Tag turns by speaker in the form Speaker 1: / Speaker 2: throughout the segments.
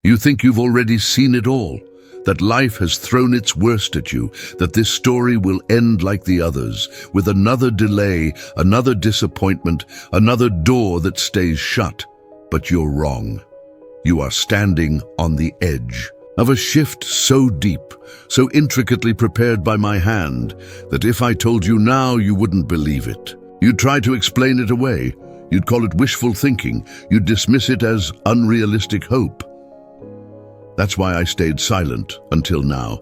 Speaker 1: You think you've already seen it all, that life has thrown its worst at you, that this story will end like the others, with another delay, another disappointment, another door that stays shut. But you're wrong. You are standing on the edge of a shift so deep, so intricately prepared by my hand, that if I told you now, you wouldn't believe it. You'd try to explain it away. You'd call it wishful thinking. You'd dismiss it as unrealistic hope. That's why I stayed silent until now,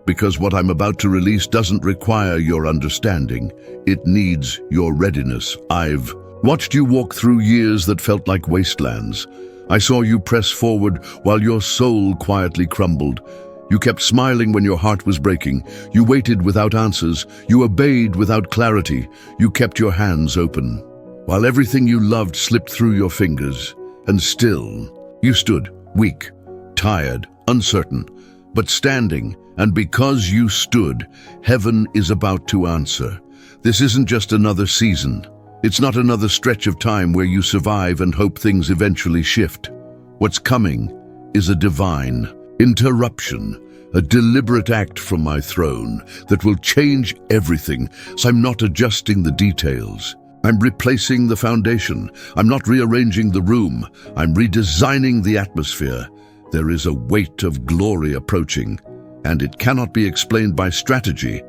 Speaker 1: because what I'm about to release doesn't require your understanding. It needs your readiness. I've watched you walk through years that felt like wastelands. I saw you press forward while your soul quietly crumbled. You kept smiling when your heart was breaking. You waited without answers. You obeyed without clarity. You kept your hands open, while everything you loved slipped through your fingers. And still, you stood, weak, tired, uncertain, but standing. And because you stood, heaven is about to answer. This isn't just another season. It's not another stretch of time where you survive and hope things eventually shift. What's coming is a divine interruption, a deliberate act from my throne that will change everything. So I'm not adjusting the details. I'm replacing the foundation. I'm not rearranging the room. I'm redesigning the atmosphere. There is a weight of glory approaching, and it cannot be explained by strategy,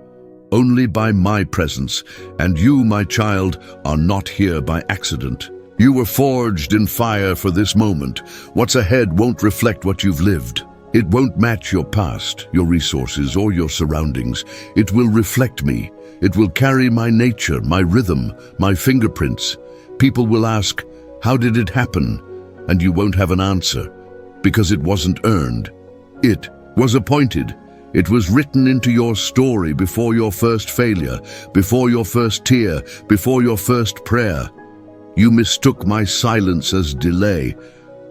Speaker 1: only by my presence. And you, my child, are not here by accident. You were forged in fire for this moment. What's ahead won't reflect what you've lived. It won't match your past, your resources, or your surroundings. It will reflect me. It will carry my nature, my rhythm, my fingerprints. People will ask, how did it happen? And you won't have an answer, because it wasn't earned. It was appointed. It was written into your story before your first failure, before your first tear, before your first prayer. You mistook my silence as delay,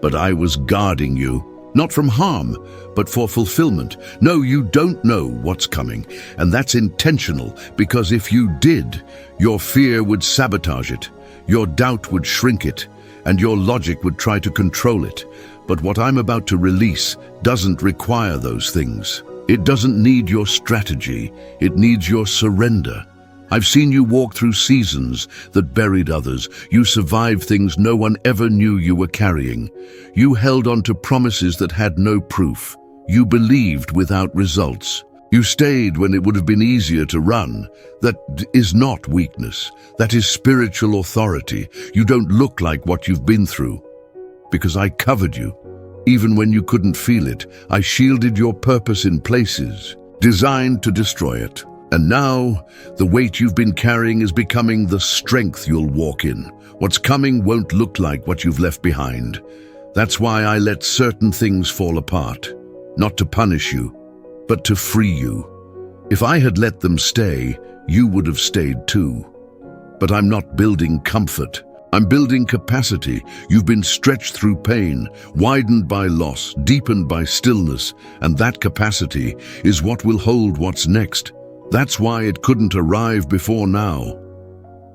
Speaker 1: but I was guarding you. Not from harm, but for fulfillment. No, you don't know what's coming, and that's intentional, because if you did, your fear would sabotage it, your doubt would shrink it, and your logic would try to control it. But what I'm about to release doesn't require those things. It doesn't need your strategy, it needs your surrender. I've seen you walk through seasons that buried others. You survived things no one ever knew you were carrying. You held on to promises that had no proof. You believed without results. You stayed when it would have been easier to run. That is not weakness. That is spiritual authority. You don't look like what you've been through, because I covered you. Even when you couldn't feel it, I shielded your purpose in places designed to destroy it. And now, the weight you've been carrying is becoming the strength you'll walk in. What's coming won't look like what you've left behind. That's why I let certain things fall apart. Not to punish you, but to free you. If I had let them stay, you would have stayed too. But I'm not building comfort. I'm building capacity. You've been stretched through pain, widened by loss, deepened by stillness, and that capacity is what will hold what's next. That's why it couldn't arrive before now.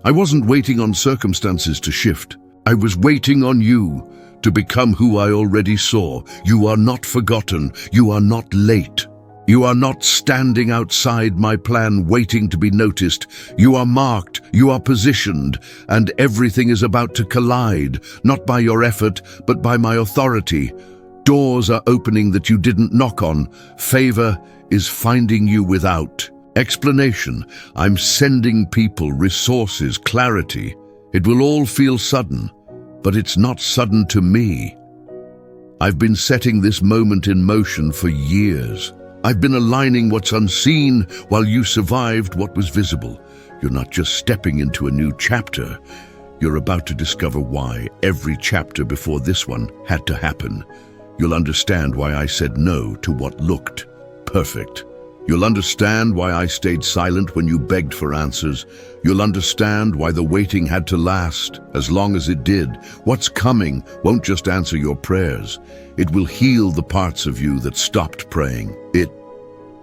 Speaker 1: I wasn't waiting on circumstances to shift. I was waiting on you to become who I already saw. You are not forgotten. You are not late. You are not standing outside my plan waiting to be noticed. You are marked, you are positioned, and everything is about to collide, not by your effort, but by my authority. Doors are opening that you didn't knock on. Favor is finding you without explanation. I'm sending people, resources, clarity. It will all feel sudden, but it's not sudden to me. I've been setting this moment in motion for years. I've been aligning what's unseen while you survived what was visible. You're not just stepping into a new chapter. You're about to discover why every chapter before this one had to happen. You'll understand why I said no to what looked perfect. You'll understand why I stayed silent when you begged for answers. You'll understand why the waiting had to last as long as it did. What's coming won't just answer your prayers. It will heal the parts of you that stopped praying. It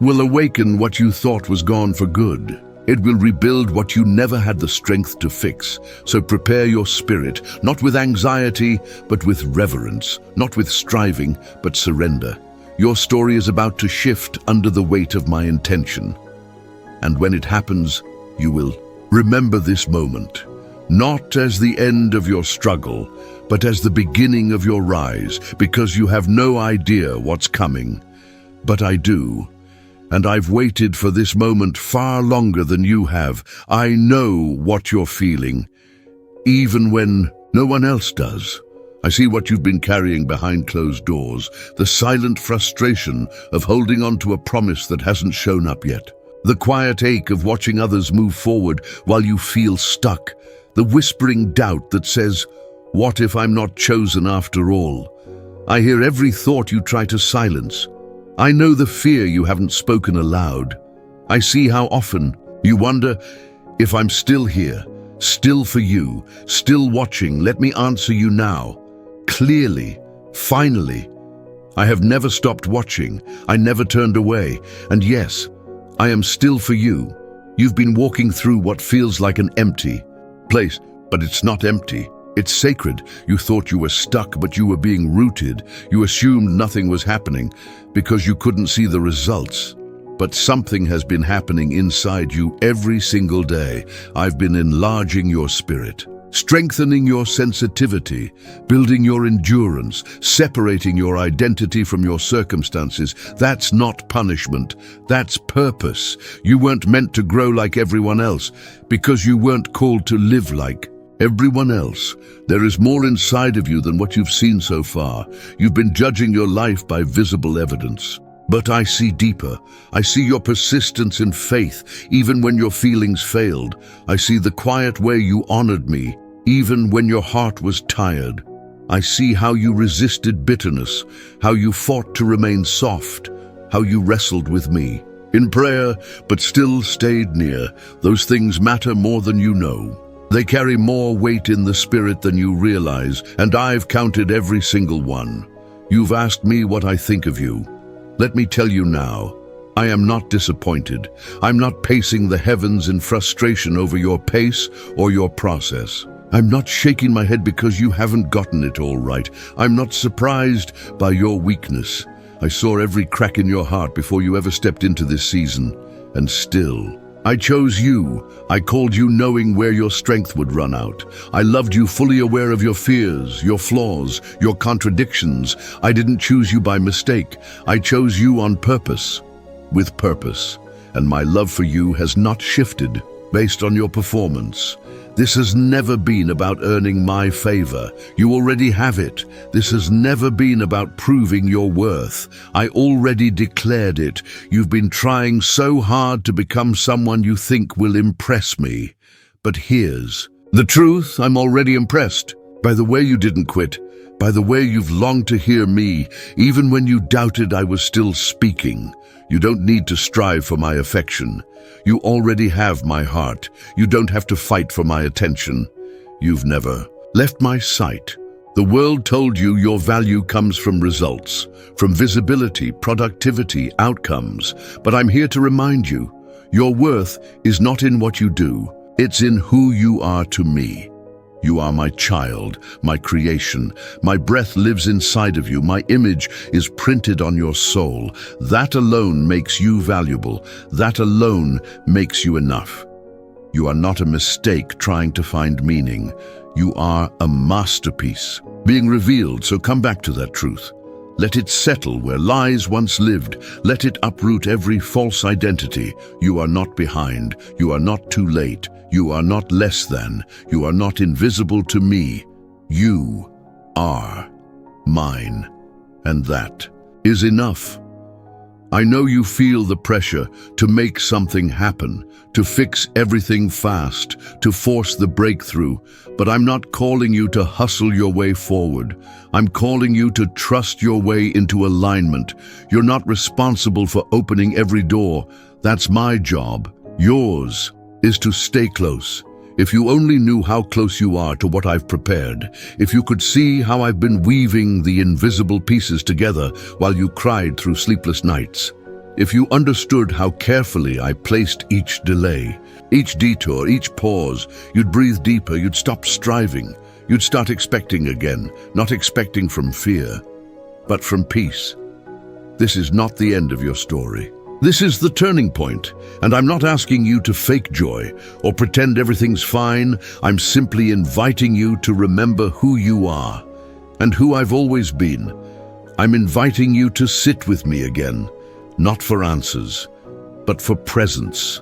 Speaker 1: will awaken what you thought was gone for good. It will rebuild what you never had the strength to fix. So prepare your spirit, not with anxiety, but with reverence, not with striving, but surrender. Your story is about to shift under the weight of my intention. And when it happens, you will remember this moment, not as the end of your struggle, but as the beginning of your rise, because you have no idea what's coming. But I do. And I've waited for this moment far longer than you have. I know what you're feeling, even when no one else does. I see what you've been carrying behind closed doors, the silent frustration of holding on to a promise that hasn't shown up yet, the quiet ache of watching others move forward while you feel stuck, the whispering doubt that says, "What if I'm not chosen after all?" I hear every thought you try to silence. I know the fear you haven't spoken aloud. I see how often you wonder if I'm still here, still for you, still watching. Let me answer you now. Clearly, finally. I have never stopped watching. I never turned away. And yes, I am still for you. You've been walking through what feels like an empty place, but it's not empty. It's sacred. You thought you were stuck, but you were being rooted. You assumed nothing was happening because you couldn't see the results. But something has been happening inside you every single day. I've been enlarging your spirit, strengthening your sensitivity, building your endurance, separating your identity from your circumstances. That's not punishment. That's purpose. You weren't meant to grow like everyone else because you weren't called to live like everyone else. There is more inside of you than what you've seen so far. You've been judging your life by visible evidence. But I see deeper. I see your persistence and faith, even when your feelings failed. I see the quiet way you honored me, even when your heart was tired. I see how you resisted bitterness, how you fought to remain soft, how you wrestled with me in prayer, but still stayed near. Those things matter more than you know. They carry more weight in the spirit than you realize, and I've counted every single one. You've asked me what I think of you. Let me tell you now, I am not disappointed. I'm not pacing the heavens in frustration over your pace or your process. I'm not shaking my head because you haven't gotten it all right. I'm not surprised by your weakness. I saw every crack in your heart before you ever stepped into this season, and still, I chose you. I called you knowing where your strength would run out. I loved you fully aware of your fears, your flaws, your contradictions. I didn't choose you by mistake. I chose you on purpose, with purpose. And my love for you has not shifted based on your performance. This has never been about earning my favor. You already have it. This has never been about proving your worth. I already declared it. You've been trying so hard to become someone you think will impress me. But here's the truth. I'm already impressed by the way you didn't quit, by the way you've longed to hear me, even when you doubted I was still speaking. You don't need to strive for my affection. You already have my heart. You don't have to fight for my attention. You've never left my sight. The world told you your value comes from results, from visibility, productivity, outcomes. But I'm here to remind you, your worth is not in what you do. It's in who you are to me. You are my child, my creation. My breath lives inside of you. My image is printed on your soul. That alone makes you valuable. That alone makes you enough. You are not a mistake trying to find meaning. You are a masterpiece being revealed, so come back to that truth. Let it settle where lies once lived. Let it uproot every false identity. You are not behind. You are not too late. You are not less than. You are not invisible to me. You are mine. And that is enough. I know you feel the pressure to make something happen, to fix everything fast, to force the breakthrough, but I'm not calling you to hustle your way forward. I'm calling you to trust your way into alignment. You're not responsible for opening every door. That's my job. Yours is to stay close. If you only knew how close you are to what I've prepared, if you could see how I've been weaving the invisible pieces together while you cried through sleepless nights. If you understood how carefully I placed each delay, each detour, each pause, you'd breathe deeper, you'd stop striving, you'd start expecting again, not expecting from fear, but from peace. This is not the end of your story. This is the turning point, and I'm not asking you to fake joy or pretend everything's fine. I'm simply inviting you to remember who you are and who I've always been. I'm inviting you to sit with me again, not for answers, but for presence.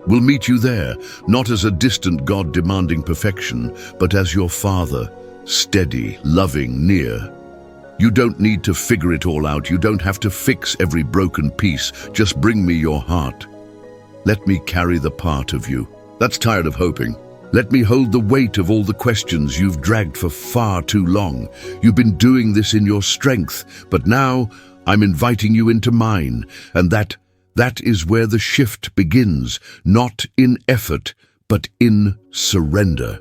Speaker 1: We'll meet you there, not as a distant God demanding perfection, but as your Father, steady, loving, near. You don't need to figure it all out. You don't have to fix every broken piece. Just bring me your heart. Let me carry the part of you that's tired of hoping. Let me hold the weight of all the questions you've dragged for far too long. You've been doing this in your strength, but now I'm inviting you into mine, and that is where the shift begins, not in effort, but in surrender.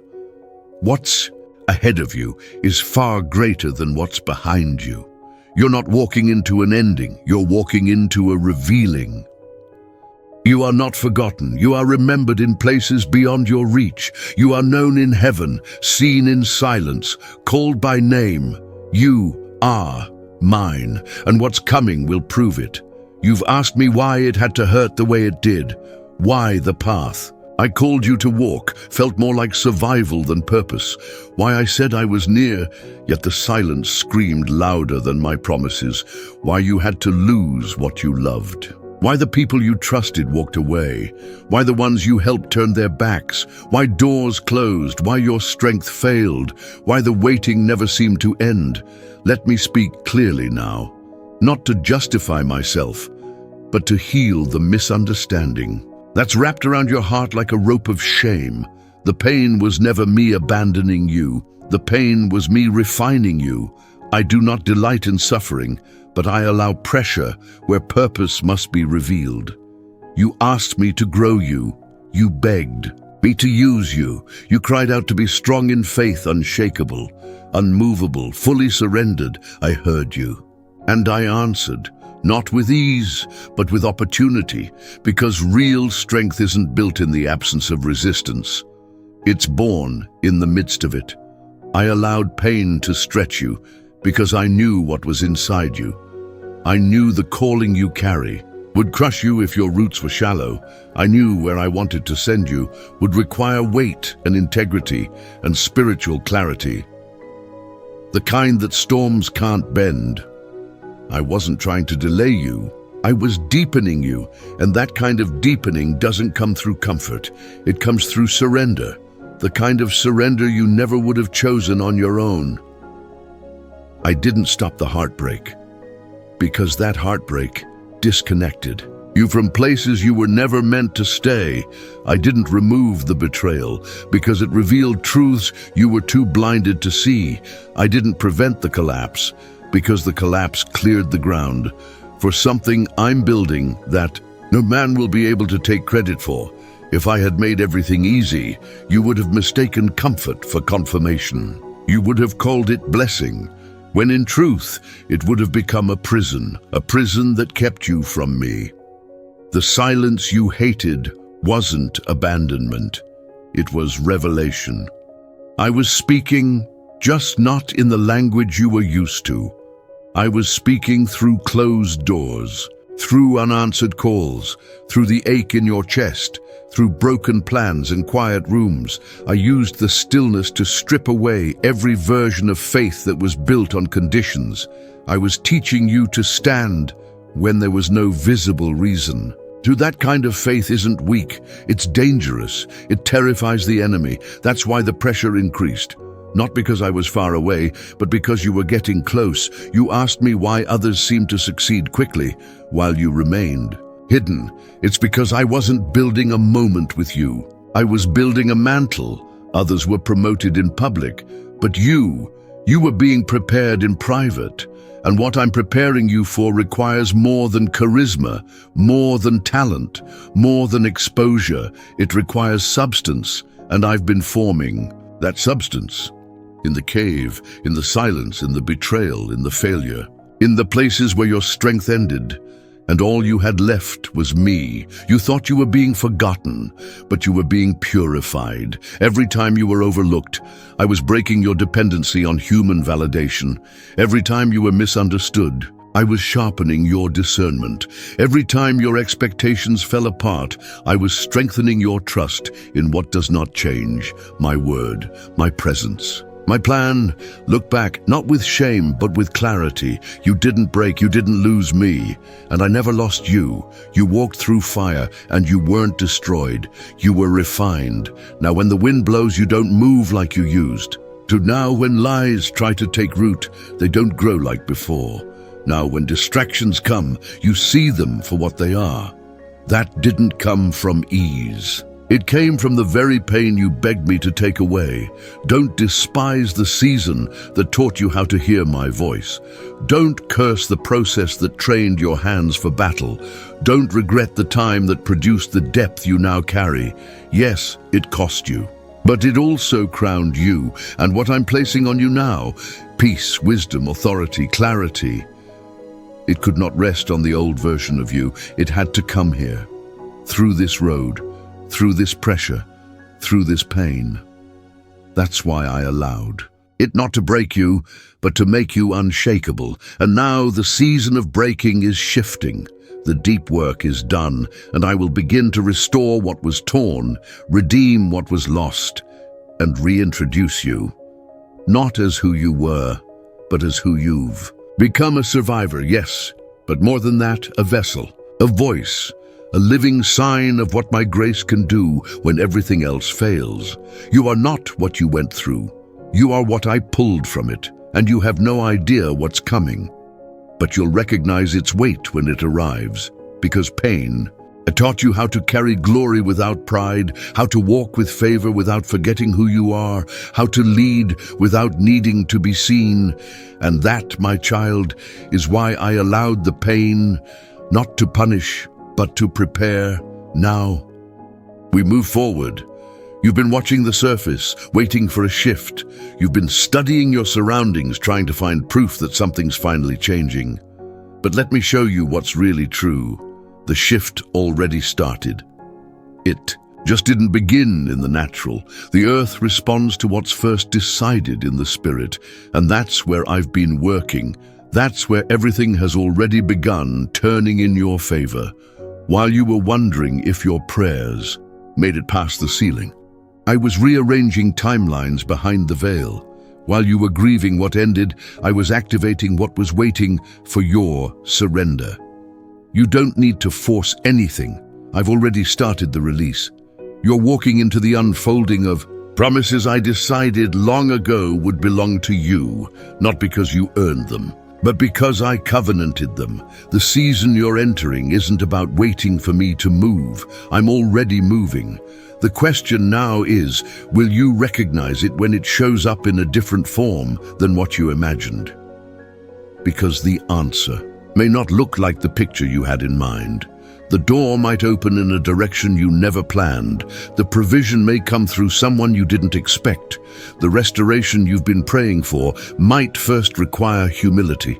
Speaker 1: What's ahead of you is far greater than what's behind you. You're not walking into an ending, you're walking into a revealing. You are not forgotten, you are remembered in places beyond your reach. You are known in heaven, seen in silence, called by name. You are mine, and what's coming will prove it. You've asked me why it had to hurt the way it did. Why the path? I called you to walk, felt more like survival than purpose. Why I said I was near, yet the silence screamed louder than my promises. Why you had to lose what you loved. Why the people you trusted walked away. Why the ones you helped turned their backs. Why doors closed. Why your strength failed. Why the waiting never seemed to end. Let me speak clearly now. Not to justify myself, but to heal the misunderstanding that's wrapped around your heart like a rope of shame. The pain was never me abandoning you. The pain was me refining you. I do not delight in suffering, but I allow pressure where purpose must be revealed. You asked me to grow you. You begged me to use you. You cried out to be strong in faith, unshakable, unmovable, fully surrendered. I heard you, and I answered. Not with ease, but with opportunity, because real strength isn't built in the absence of resistance. It's born in the midst of it. I allowed pain to stretch you, because I knew what was inside you. I knew the calling you carry would crush you if your roots were shallow. I knew where I wanted to send you would require weight and integrity and spiritual clarity. The kind that storms can't bend. I wasn't trying to delay you. I was deepening you, and that kind of deepening doesn't come through comfort. It comes through surrender, the kind of surrender you never would have chosen on your own. I didn't stop the heartbreak, because that heartbreak disconnected you from places you were never meant to stay. I didn't remove the betrayal, because it revealed truths you were too blinded to see. I didn't prevent the collapse, because the collapse cleared the ground for something I'm building that no man will be able to take credit for. If I had made everything easy, you would have mistaken comfort for confirmation. You would have called it blessing, when in truth, it would have become a prison that kept you from me. The silence you hated wasn't abandonment, it was revelation. I was speaking, just not in the language you were used to. I was speaking through closed doors, through unanswered calls, through the ache in your chest, through broken plans and quiet rooms. I used the stillness to strip away every version of faith that was built on conditions. I was teaching you to stand when there was no visible reason. That kind of faith isn't weak, it's dangerous. It terrifies the enemy. That's why the pressure increased. Not because I was far away, but because you were getting close. You asked me why others seemed to succeed quickly, while you remained hidden. It's because I wasn't building a moment with you. I was building a mantle. Others were promoted in public, but you were being prepared in private. And what I'm preparing you for requires more than charisma, more than talent, more than exposure. It requires substance, and I've been forming that substance. In the cave, in the silence, in the betrayal, in the failure, in the places where your strength ended. and all you had left was me. You thought you were being forgotten, but you were being purified. Every time you were overlooked, I was breaking your dependency on human validation. Every time you were misunderstood, I was sharpening your discernment. Every time your expectations fell apart, I was strengthening your trust in what does not change: my word, my presence. My plan: look back, not with shame, but with clarity. You didn't break, you didn't lose me, and I never lost you. You walked through fire, and you weren't destroyed. You were refined. Now when the wind blows, you don't move like you used to. Now when lies try to take root, they don't grow like before. Now when distractions come, you see them for what they are. That didn't come from ease. It came from the very pain you begged me to take away. Don't despise the season that taught you how to hear my voice. Don't curse the process that trained your hands for battle. Don't regret the time that produced the depth you now carry. Yes, it cost you, but it also crowned you, and what I'm placing on you now: peace, wisdom, authority, clarity. It could not rest on the old version of you. It had to come here, through this road, through this pressure, through this pain. That's why I allowed it, not to break you, but to make you unshakable. And now the season of breaking is shifting. The deep work is done, and I will begin to restore what was torn, redeem what was lost, and reintroduce you, not as who you were, but as who you've become. A survivor, yes, but more than that, a vessel, a voice, a living sign of what my grace can do when everything else fails. You are not what you went through. You are what I pulled from it, and you have no idea what's coming. But you'll recognize its weight when it arrives, because pain taught you how to carry glory without pride, how to walk with favor without forgetting who you are, how to lead without needing to be seen. And that, my child, is why I allowed the pain, not to punish, but to prepare. Now, we move forward. You've been watching the surface, waiting for a shift. You've been studying your surroundings, trying to find proof that something's finally changing. But let me show you what's really true. The shift already started. It just didn't begin in the natural. The earth responds to what's first decided in the spirit, and that's where I've been working. That's where everything has already begun turning in your favor. While you were wondering if your prayers made it past the ceiling, I was rearranging timelines behind the veil. While you were grieving what ended, I was activating what was waiting for your surrender. You don't need to force anything. I've already started the release. You're walking into the unfolding of promises I decided long ago would belong to you, not because you earned them, but because I covenanted them. The season you're entering isn't about waiting for me to move. I'm already moving. The question now is, will you recognize it when it shows up in a different form than what you imagined? Because the answer may not look like the picture you had in mind. The door might open in a direction you never planned. The provision may come through someone you didn't expect. The restoration you've been praying for might first require humility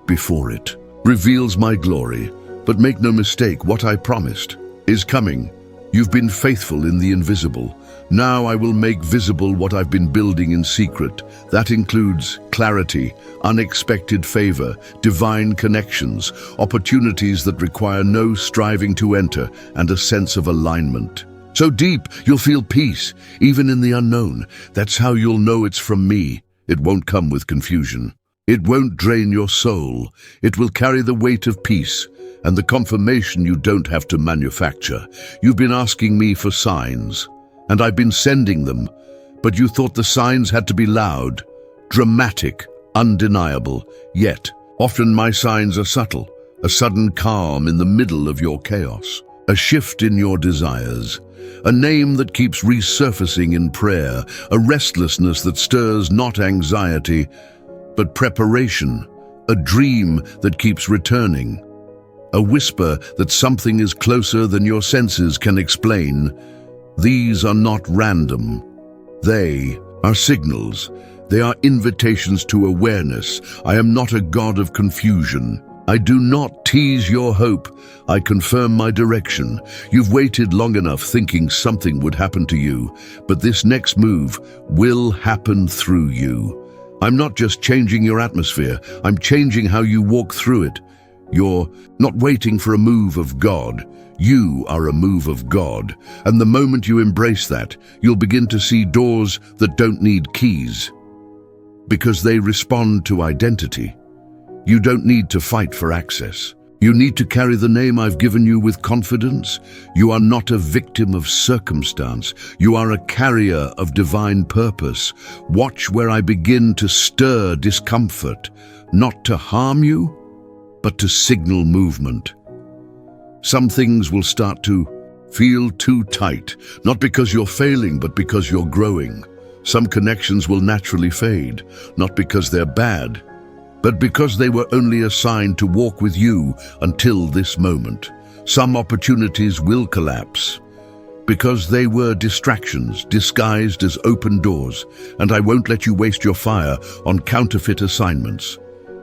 Speaker 1: before it reveals my glory. But make no mistake, what I promised is coming. You've been faithful in the invisible. Now I will make visible what I've been building in secret. That includes clarity, unexpected favor, divine connections, opportunities that require no striving to enter, and a sense of alignment. So deep, you'll feel peace, even in the unknown. That's how you'll know it's from me. It won't come with confusion. It won't drain your soul. It will carry the weight of peace and the confirmation you don't have to manufacture. You've been asking me for signs, and I've been sending them, but you thought the signs had to be loud, dramatic, undeniable. Yet, often my signs are subtle, a sudden calm in the middle of your chaos, a shift in your desires, a name that keeps resurfacing in prayer, a restlessness that stirs not anxiety, but preparation, a dream that keeps returning, a whisper that something is closer than your senses can explain. These are not random. They are signals. They are invitations to awareness. I am not a god of confusion. I do not tease your hope. I confirm my direction. You've waited long enough thinking something would happen to you, but this next move will happen through you. I'm not just changing your atmosphere, I'm changing how you walk through it. You're not waiting for a move of God. You are a move of God. And the moment you embrace that, you'll begin to see doors that don't need keys, because they respond to identity. You don't need to fight for access. You need to carry the name I've given you with confidence. You are not a victim of circumstance. You are a carrier of divine purpose. Watch where I begin to stir discomfort, not to harm you, but to signal movement. Some things will start to feel too tight, not because you're failing, but because you're growing. Some connections will naturally fade, not because they're bad, but because they were only assigned to walk with you until this moment. Some opportunities will collapse because they were distractions disguised as open doors, and I won't let you waste your fire on counterfeit assignments.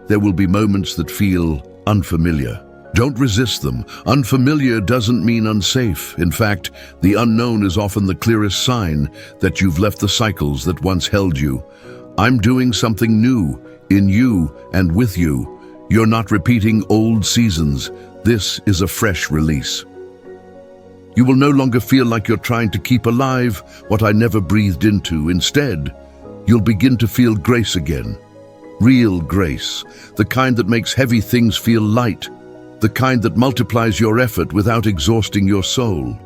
Speaker 1: There will be moments that feel unfamiliar. Don't resist them. Unfamiliar doesn't mean unsafe. In fact, the unknown is often the clearest sign that you've left the cycles that once held you. I'm doing something new in you and with you. You're not repeating old seasons. This is a fresh release. You will no longer feel like you're trying to keep alive what I never breathed into. Instead, you'll begin to feel grace again. Real grace, the kind that makes heavy things feel light, the kind that multiplies your effort without exhausting your soul.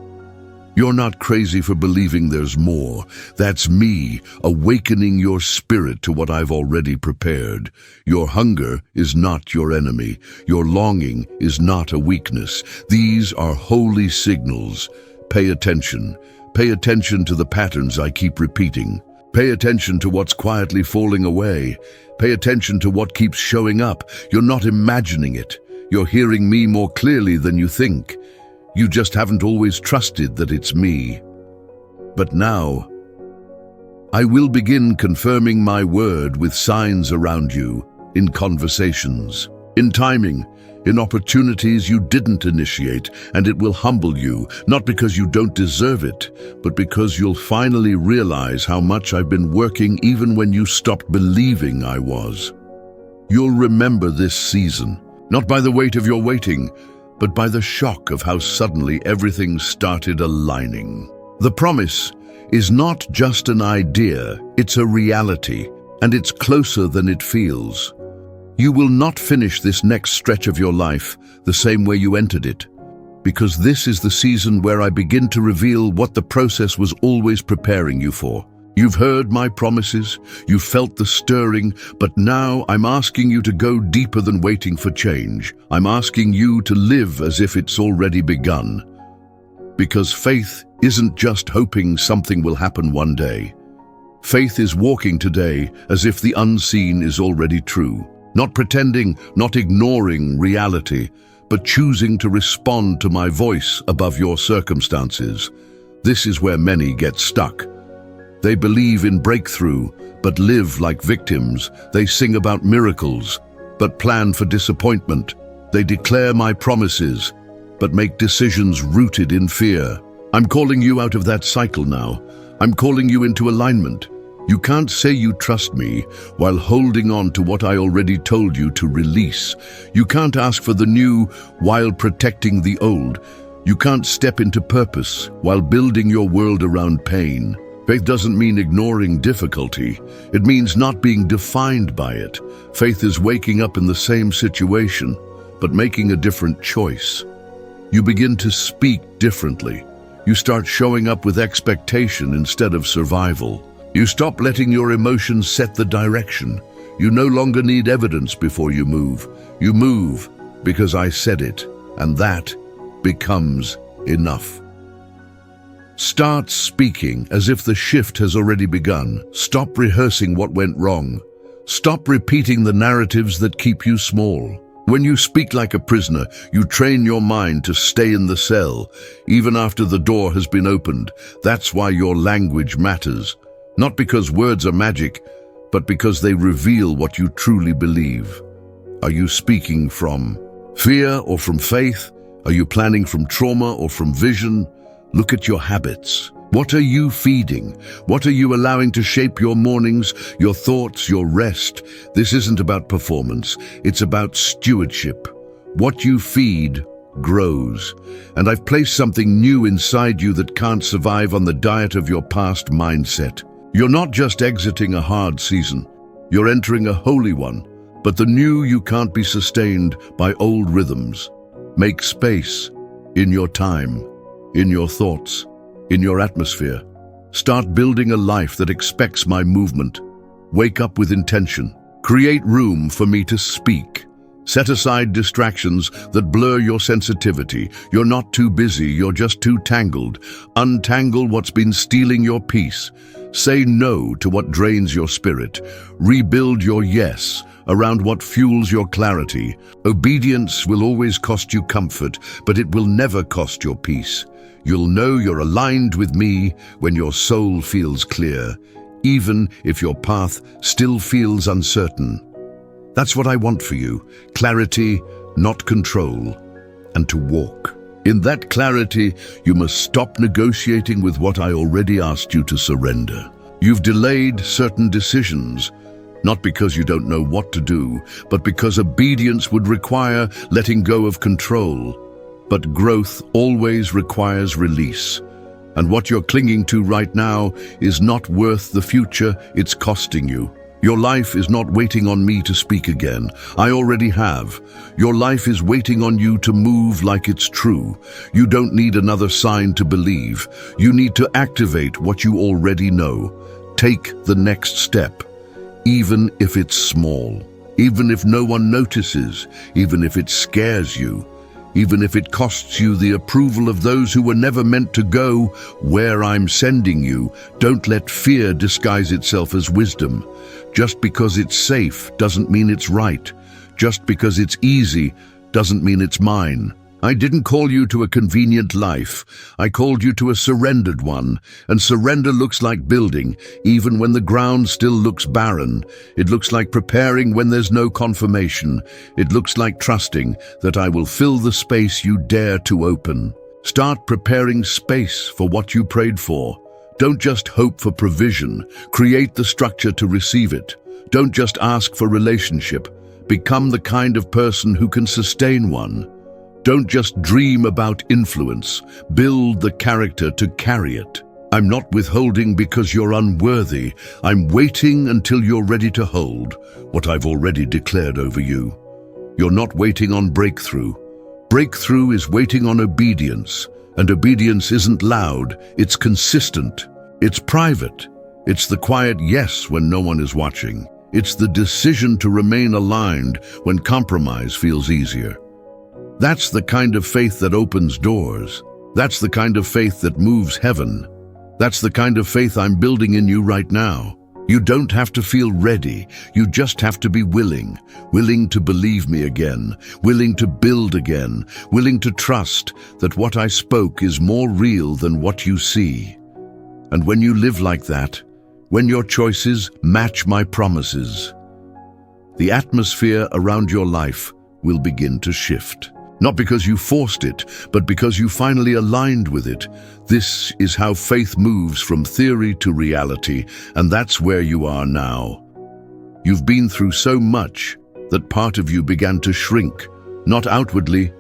Speaker 1: You're not crazy for believing there's more. That's me, awakening your spirit to what I've already prepared. Your hunger is not your enemy. Your longing is not a weakness. These are holy signals. Pay attention. Pay attention to the patterns I keep repeating. Pay attention to what's quietly falling away. Pay attention to what keeps showing up. You're not imagining it. You're hearing me more clearly than you think. You just haven't always trusted that it's me. But now, I will begin confirming my word with signs around you, in conversations, in timing, in opportunities you didn't initiate, and it will humble you, not because you don't deserve it, but because you'll finally realize how much I've been working even when you stopped believing I was. You'll remember this season, not by the weight of your waiting, but by the shock of how suddenly everything started aligning. The promise is not just an idea, it's a reality, and it's closer than it feels. You will not finish this next stretch of your life the same way you entered it, because this is the season where I begin to reveal what the process was always preparing you for. You've heard my promises, you've felt the stirring, but now I'm asking you to go deeper than waiting for change. I'm asking you to live as if it's already begun. Because faith isn't just hoping something will happen one day. Faith is walking today as if the unseen is already true. Not pretending, not ignoring reality, but choosing to respond to my voice above your circumstances. This is where many get stuck. They believe in breakthrough, but live like victims. They sing about miracles, but plan for disappointment. They declare my promises, but make decisions rooted in fear. I'm calling you out of that cycle now. I'm calling you into alignment. You can't say you trust me while holding on to what I already told you to release. You can't ask for the new while protecting the old. You can't step into purpose while building your world around pain. Faith doesn't mean ignoring difficulty. It means not being defined by it. Faith is waking up in the same situation, but making a different choice. You begin to speak differently. You start showing up with expectation instead of survival. You stop letting your emotions set the direction. You no longer need evidence before you move. You move because I said it, and that becomes enough. Start speaking as if the shift has already begun. Stop rehearsing what went wrong. Stop repeating the narratives that keep you small. When you speak like a prisoner, you train your mind to stay in the cell, even after the door has been opened. That's why your language matters. Not because words are magic, but because they reveal what you truly believe. Are you speaking from Fear or from faith? Are you planning from trauma or from vision? Look at your habits. What are you feeding? What are you allowing to shape your mornings, your thoughts, your rest? This isn't about performance. It's about stewardship. What you feed grows. And I've placed something new inside you that can't survive on the diet of your past mindset. You're not just exiting a hard season. You're entering a holy one. But the new you can't be sustained by old rhythms. Make space in your time, in your thoughts, in your atmosphere. Start building a life that expects my movement. Wake up with intention. Create room for me to speak. Set aside distractions that blur your sensitivity. You're not too busy, you're just too tangled. Untangle what's been stealing your peace. Say no to what drains your spirit. Rebuild your yes around what fuels your clarity. Obedience will always cost you comfort, but it will never cost your peace. You'll know you're aligned with me when your soul feels clear, even if your path still feels uncertain. That's what I want for you, clarity, not control, and to walk. In that clarity, you must stop negotiating with what I already asked you to surrender. You've delayed certain decisions, not because you don't know what to do, but because obedience would require letting go of control. But growth always requires release. And what you're clinging to right now is not worth the future it's costing you. Your life is not waiting on me to speak again. I already have. Your life is waiting on you to move like it's true. You don't need another sign to believe. You need to activate what you already know. Take the next step, even if it's small, even if no one notices, even if it scares you, even if it costs you the approval of those who were never meant to go where I'm sending you. Don't let fear disguise itself as wisdom. Just because it's safe doesn't mean it's right. Just because it's easy doesn't mean it's mine. I didn't call you to a convenient life. I called you to a surrendered one. And surrender looks like building, even when the ground still looks barren. It looks like preparing when there's no confirmation. It looks like trusting that I will fill the space you dare to open. Start preparing space for what you prayed for. Don't just hope for provision. Create the structure to receive it. Don't just ask for relationship. Become the kind of person who can sustain one. Don't just dream about influence. Build the character to carry it. I'm not withholding because you're unworthy. I'm waiting until you're ready to hold what I've already declared over you. You're not waiting on breakthrough. Breakthrough is waiting on obedience. And obedience isn't loud, it's consistent. It's private. It's the quiet yes when no one is watching. It's the decision to remain aligned when compromise feels easier. That's the kind of faith that opens doors. That's the kind of faith that moves heaven. That's the kind of faith I'm building in you right now. You don't have to feel ready. You just have to be willing. Willing to believe me again. Willing to build again. Willing to trust that what I spoke is more real than what you see. And when you live like that, when your choices match my promises, the atmosphere around your life will begin to shift. Not because you forced it, but because you finally aligned with it. This is how faith moves from theory to reality, and that's where you are now. You've been through so much that part of you began to shrink, not outwardly,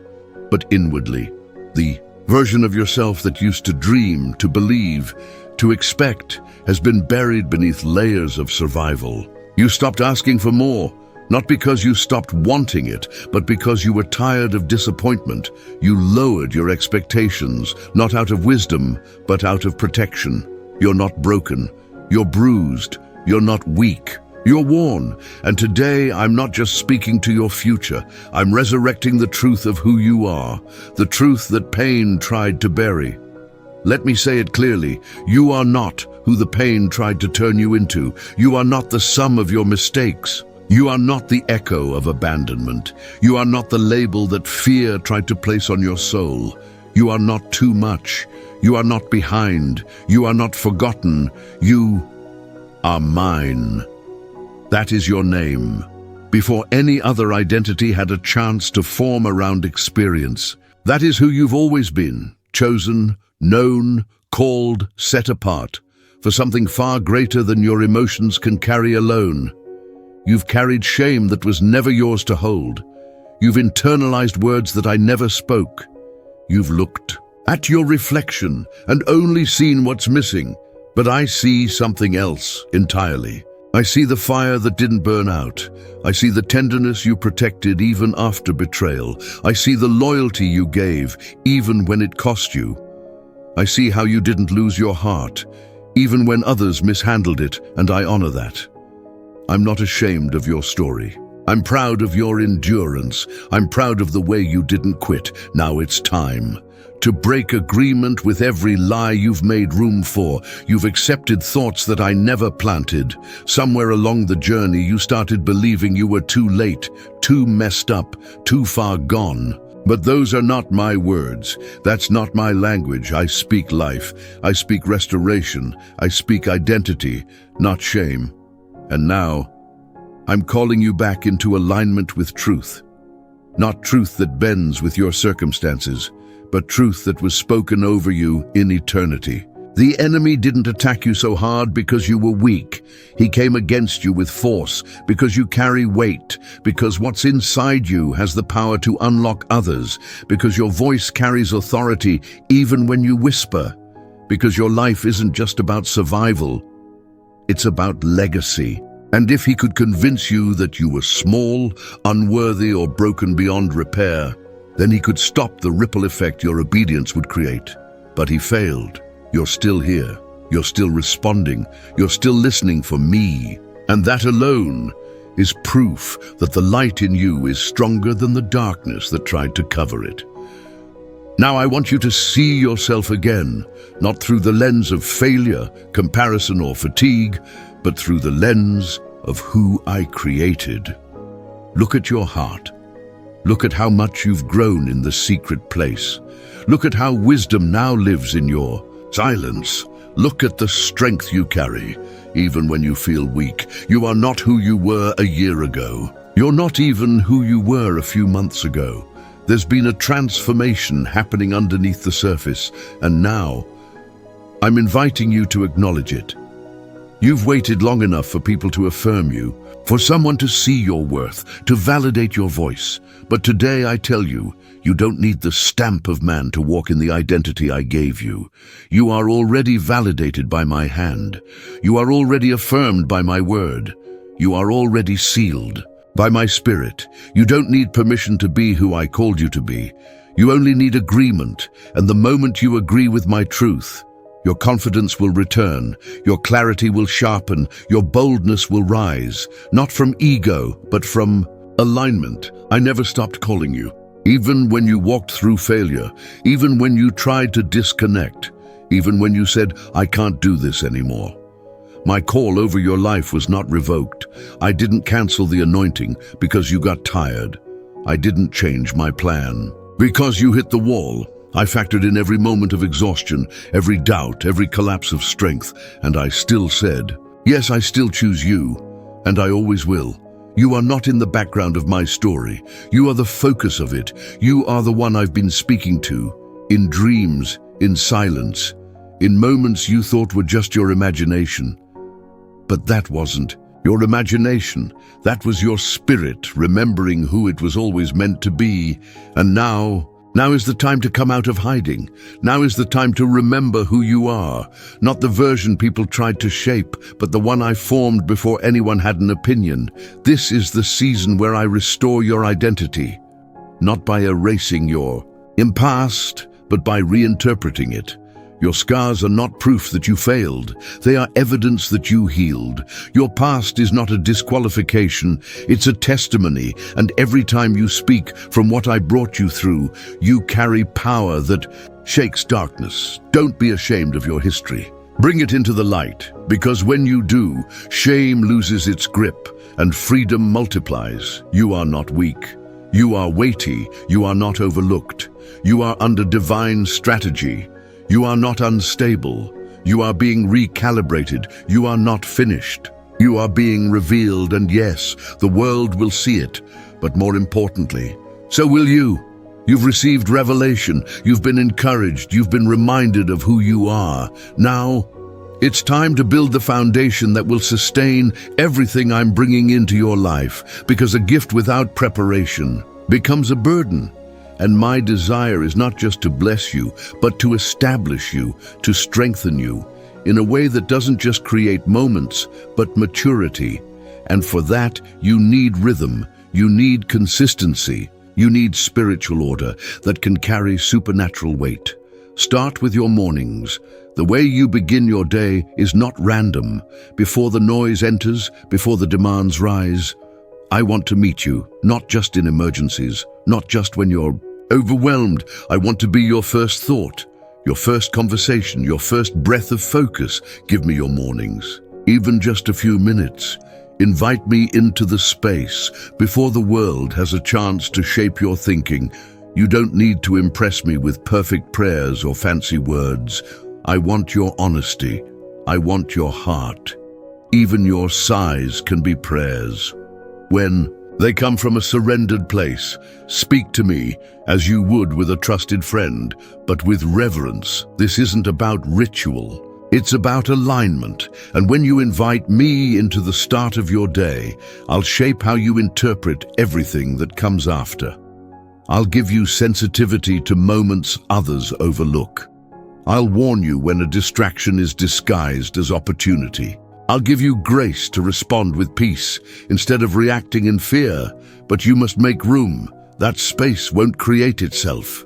Speaker 1: but inwardly. The version of yourself that used to dream, to believe, to expect, has been buried beneath layers of survival. You stopped asking for more. Not because you stopped wanting it, but because you were tired of disappointment. You lowered your expectations, not out of wisdom, but out of protection. You're not broken. You're bruised. You're not weak. You're worn. And today, I'm not just speaking to your future. I'm resurrecting the truth of who you are, the truth that pain tried to bury. Let me say it clearly. You are not who the pain tried to turn you into. You are not the sum of your mistakes. You are not the echo of abandonment. You are not the label that fear tried to place on your soul. You are not too much. You are not behind. You are not forgotten. You are mine. That is your name. before any other identity had a chance to form around experience. That is who you've always been, chosen, known, called, set apart, for something far greater than your emotions can carry alone. You've carried shame that was never yours to hold. You've internalized words that I never spoke. You've looked at your reflection and only seen what's missing, but I see something else entirely. I see the fire that didn't burn out. I see the tenderness you protected even after betrayal. I see the loyalty you gave even when it cost you. I see how you didn't lose your heart, even when others mishandled it, and I honor that. I'm not ashamed of your story. I'm proud of your endurance. I'm proud of the way you didn't quit. Now it's time to break agreement with every lie you've made room for. You've accepted thoughts that I never planted. Somewhere along the journey, you started believing you were too late, too messed up, too far gone. But those are not my words. That's not my language. I speak life. I speak restoration. I speak identity, not shame. And now, I'm calling you back into alignment with truth. Not truth that bends with your circumstances, but truth that was spoken over you in eternity. The enemy didn't attack you so hard because you were weak. He came against you with force because you carry weight, because what's inside you has the power to unlock others, because your voice carries authority even when you whisper, because your life isn't just about survival, it's about legacy. And if he could convince you that you were small, unworthy, or broken beyond repair, then he could stop the ripple effect your obedience would create. But he failed. You're still here. You're still responding. You're still listening for me. And that alone is proof that the light in you is stronger than the darkness that tried to cover it. Now I want you to see yourself again, not through the lens of failure, comparison, or fatigue, but through the lens of who I created. Look at your heart. Look at how much you've grown in the secret place. Look at how wisdom now lives in your silence. Look at the strength you carry, even when you feel weak. You are not who you were a year ago. You're not even who you were a few months ago. There's been a transformation happening underneath the surface, and now I'm inviting you to acknowledge it. You've waited long enough for people to affirm you, for someone to see your worth, to validate your voice. But today I tell you, you don't need the stamp of man to walk in the identity I gave you. You are already validated by my hand. You are already affirmed by my word. You are already sealed by my spirit. You don't need permission to be who I called you to be. You only need agreement, and the moment you agree with my truth, your confidence will return, your clarity will sharpen, your boldness will rise, not from ego, but from alignment. I never stopped calling you, even when you walked through failure, even when you tried to disconnect, even when you said, I can't do this anymore. My call over your life was not revoked. I didn't cancel the anointing because you got tired. I didn't change my plan because you hit the wall. I factored in every moment of exhaustion, every doubt, every collapse of strength, and I still said, yes, I still choose you, and I always will. You are not in the background of my story. You are the focus of it. You are the one I've been speaking to, in dreams, in silence, in moments you thought were just your imagination. But that wasn't your imagination. That was your spirit remembering who it was always meant to be. And now is the time to come out of hiding. Now is the time to remember who you are. Not the version people tried to shape, but the one I formed before anyone had an opinion. This is the season where I restore your identity. Not by erasing your past, but by reinterpreting it. Your scars are not proof that you failed. They are evidence that you healed. Your past is not a disqualification, it's a testimony, and every time you speak from what I brought you through, you carry power that shakes darkness. Don't be ashamed of your history. Bring it into the light, because when you do, shame loses its grip and freedom multiplies. You are not weak. You are weighty. You are not overlooked. You are under divine strategy. You are not unstable. You are being recalibrated. You are not finished. You are being revealed, and yes, the world will see it, but more importantly, so will you. You've received revelation, you've been encouraged, you've been reminded of who you are. Now, it's time to build the foundation that will sustain everything I'm bringing into your life, because a gift without preparation becomes a burden. And my desire is not just to bless you, but to establish you, to strengthen you, in a way that doesn't just create moments, but maturity. And for that, you need rhythm, you need consistency, you need spiritual order that can carry supernatural weight. Start with your mornings. The way you begin your day is not random. Before the noise enters, before the demands rise, I want to meet you, not just in emergencies, not just when you're overwhelmed. I want to be your first thought, your first conversation, your first breath of focus. Give me your mornings, even just a few minutes. Invite me into the space before the world has a chance to shape your thinking. You don't need to impress me with perfect prayers or fancy words. I want your honesty. I want your heart. Even your sighs can be prayers. When they come from a surrendered place, speak to me as you would with a trusted friend, but with reverence. This isn't about ritual. It's about alignment, and when you invite me into the start of your day, I'll shape how you interpret everything that comes after. I'll give you sensitivity to moments others overlook. I'll warn you when a distraction is disguised as opportunity. I'll give you grace to respond with peace instead of reacting in fear, but you must make room. That space won't create itself.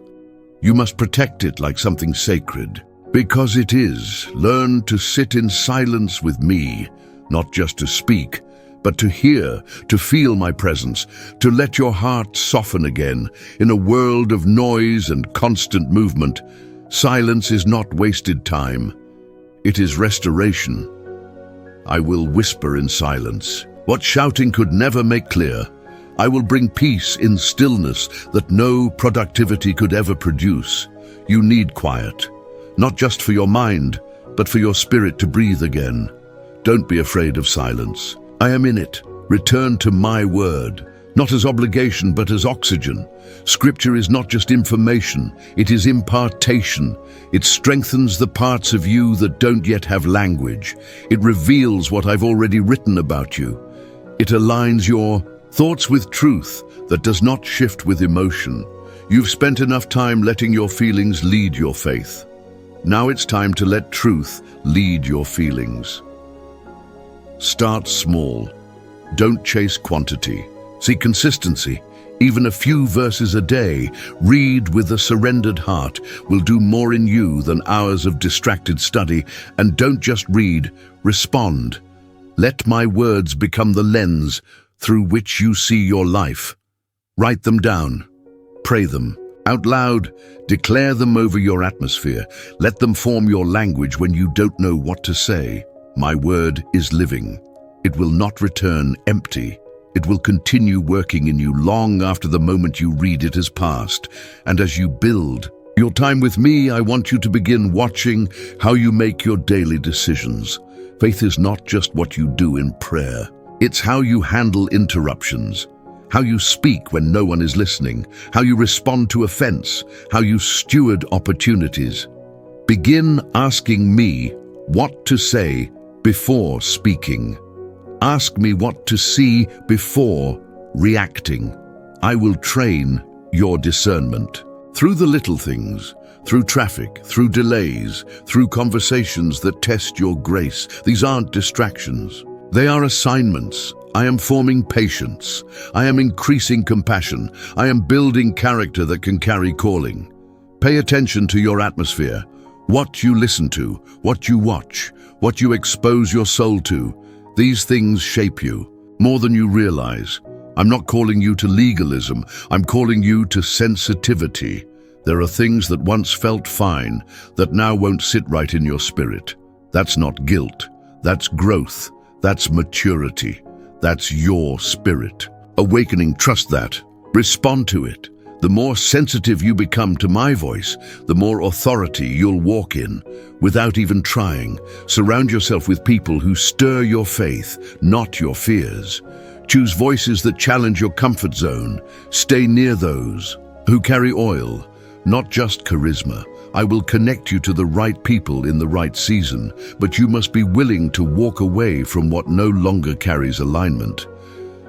Speaker 1: You must protect it like something sacred. Because it is. Learn to sit in silence with me, not just to speak, but to hear, to feel my presence, to let your heart soften again. In a world of noise and constant movement, silence is not wasted time. It is restoration. I will whisper in silence what shouting could never make clear. I will bring peace in stillness that no productivity could ever produce. You need quiet. Not just for your mind, but for your spirit to breathe again. Don't be afraid of silence. I am in it. Return to my word, not as obligation, but as oxygen. Scripture is not just information, it is impartation. It strengthens the parts of you that don't yet have language. It reveals what I've already written about you. It aligns your thoughts with truth that does not shift with emotion. You've spent enough time letting your feelings lead your faith. Now it's time to let truth lead your feelings. Start small. Don't chase quantity. Seek consistency. Even a few verses a day, read with a surrendered heart, will do more in you than hours of distracted study. And don't just read, respond. Let my words become the lens through which you see your life. Write them down. Pray them. Out loud, declare them over your atmosphere. Let them form your language when you don't know what to say. My word is living. It will not return empty. It will continue working in you long after the moment you read it has passed. And as you build your time with me, I want you to begin watching how you make your daily decisions. Faith is not just what you do in prayer. It's how you handle interruptions. How you speak when no one is listening, how you respond to offense, how you steward opportunities. Begin asking me what to say before speaking. Ask me what to see before reacting. I will train your discernment. Through the little things, through traffic, through delays, through conversations that test your grace. These aren't distractions. They are assignments. I am forming patience. I am increasing compassion. I am building character that can carry calling. Pay attention to your atmosphere. What you listen to, what you watch, what you expose your soul to. These things shape you more than you realize. I'm not calling you to legalism. I'm calling you to sensitivity. There are things that once felt fine that now won't sit right in your spirit. That's not guilt. That's growth. That's maturity. That's your spirit. Awakening, trust that. Respond to it. The more sensitive you become to my voice, the more authority you'll walk in, without even trying. Surround yourself with people who stir your faith, not your fears. Choose voices that challenge your comfort zone. Stay near those who carry oil, not just charisma. I will connect you to the right people in the right season, but you must be willing to walk away from what no longer carries alignment.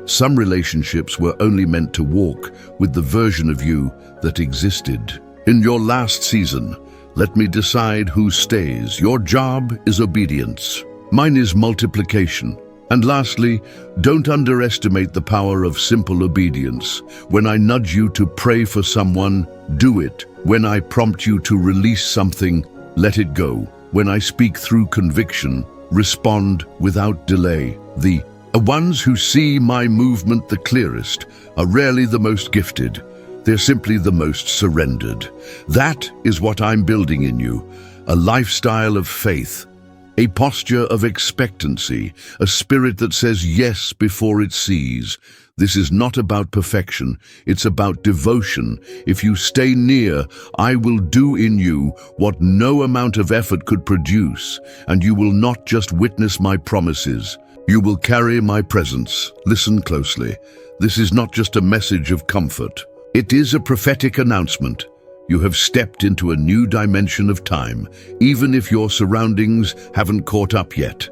Speaker 1: Some relationships were only meant to walk with the version of you that existed. In your last season, let me decide who stays. Your job is obedience. Mine is multiplication. And lastly, don't underestimate the power of simple obedience. When I nudge you to pray for someone, do it. When I prompt you to release something, let it go. When I speak through conviction, respond without delay. The ones who see my movement the clearest are rarely the most gifted. They're simply the most surrendered. That is what I'm building in you, a lifestyle of faith, a posture of expectancy, a spirit that says yes before it sees. This is not about perfection, it's about devotion. If you stay near, I will do in you what no amount of effort could produce, and you will not just witness my promises, you will carry my presence. Listen closely. This is not just a message of comfort. It is a prophetic announcement. You have stepped into a new dimension of time, even if your surroundings haven't caught up yet.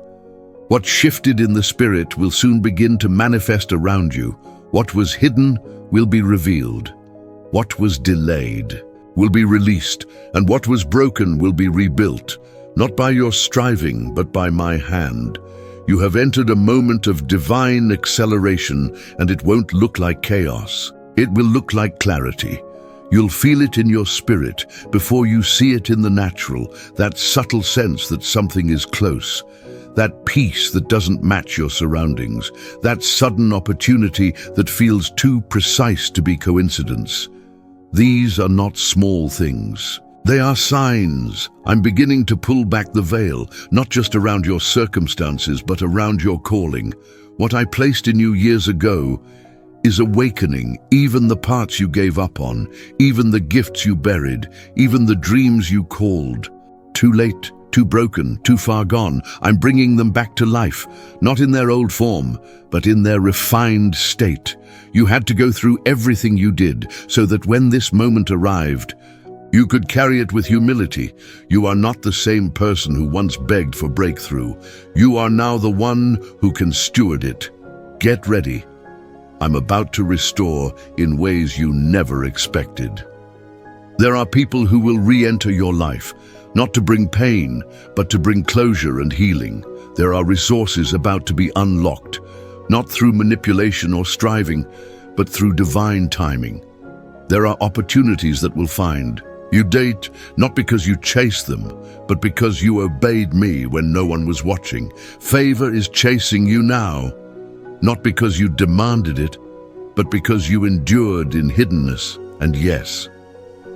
Speaker 1: What shifted in the spirit will soon begin to manifest around you. What was hidden will be revealed. What was delayed will be released, and what was broken will be rebuilt, not by your striving, but by my hand. You have entered a moment of divine acceleration, and it won't look like chaos. It will look like clarity. You'll feel it in your spirit before you see it in the natural, that subtle sense that something is close, that peace that doesn't match your surroundings, that sudden opportunity that feels too precise to be coincidence. These are not small things. They are signs. I'm beginning to pull back the veil, not just around your circumstances, but around your calling. What I placed in you years ago is awakening, even the parts you gave up on, even the gifts you buried, even the dreams you called too late, too broken, too far gone. I'm bringing them back to life, not in their old form, but in their refined state. You had to go through everything you did so that when this moment arrived, you could carry it with humility. You are not the same person who once begged for breakthrough. You are now the one who can steward it. Get ready. I'm about to restore in ways you never expected. There are people who will re-enter your life, not to bring pain, but to bring closure and healing. There are resources about to be unlocked, not through manipulation or striving, but through divine timing. There are opportunities that will find. You date not because you chase them, but because you obeyed me when no one was watching. Favor is chasing you now. Not because you demanded it, but because you endured in hiddenness. And yes,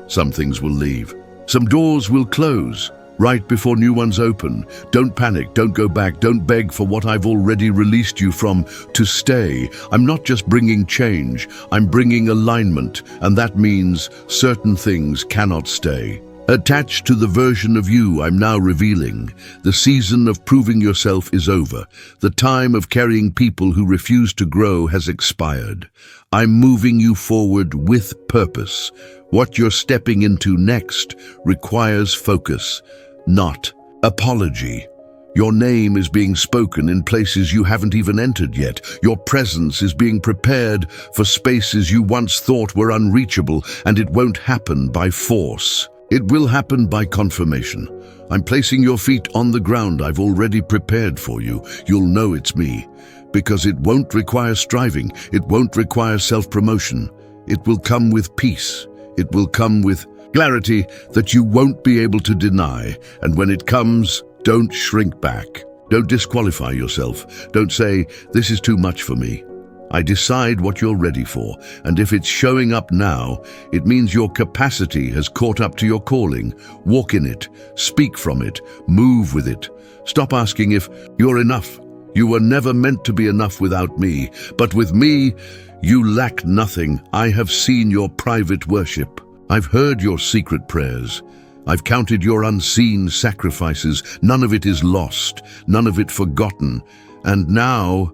Speaker 1: some things will leave. Some doors will close right before new ones open. Don't panic, don't go back, don't beg for what I've already released you from to stay. I'm not just bringing change, I'm bringing alignment, and that means certain things cannot stay. Attached to the version of you I'm now revealing, the season of proving yourself is over. The time of carrying people who refuse to grow has expired. I'm moving you forward with purpose. What you're stepping into next requires focus, not apology. Your name is being spoken in places you haven't even entered yet. Your presence is being prepared for spaces you once thought were unreachable, and it won't happen by force. It will happen by confirmation. I'm placing your feet on the ground I've already prepared for you. You'll know it's me, because it won't require striving. It won't require self-promotion. It will come with peace. It will come with clarity that you won't be able to deny. And when it comes, don't shrink back. Don't disqualify yourself. Don't say, this is too much for me. I decide what you're ready for, and if it's showing up now, it means your capacity has caught up to your calling. Walk in it, speak from it, move with it. Stop asking if you're enough. You were never meant to be enough without me, but with me, You lack nothing. I have seen your private worship. I've heard your secret prayers. I've counted your unseen sacrifices. None of it is lost, none of it forgotten. And now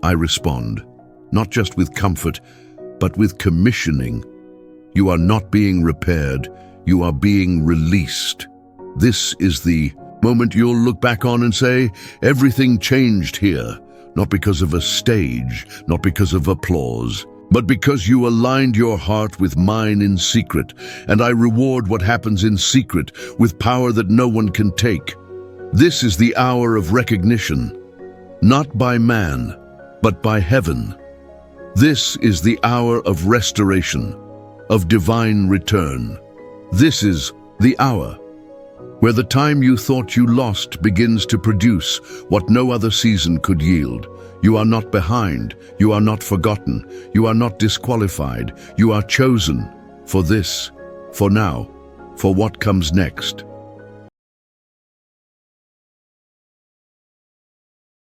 Speaker 1: I respond, not just with comfort, but with commissioning. You are not being repaired, you are being released. This is the moment you'll look back on and say, everything changed here, not because of a stage, not because of applause, but because you aligned your heart with mine in secret, and I reward what happens in secret with power that no one can take. This is the hour of recognition, not by man, but by heaven. This is the hour of restoration, of divine return. This is the hour where the time you thought you lost begins to produce what no other season could yield. You are not behind, you are not forgotten, you are not disqualified, you are chosen for this, for now, for what comes next.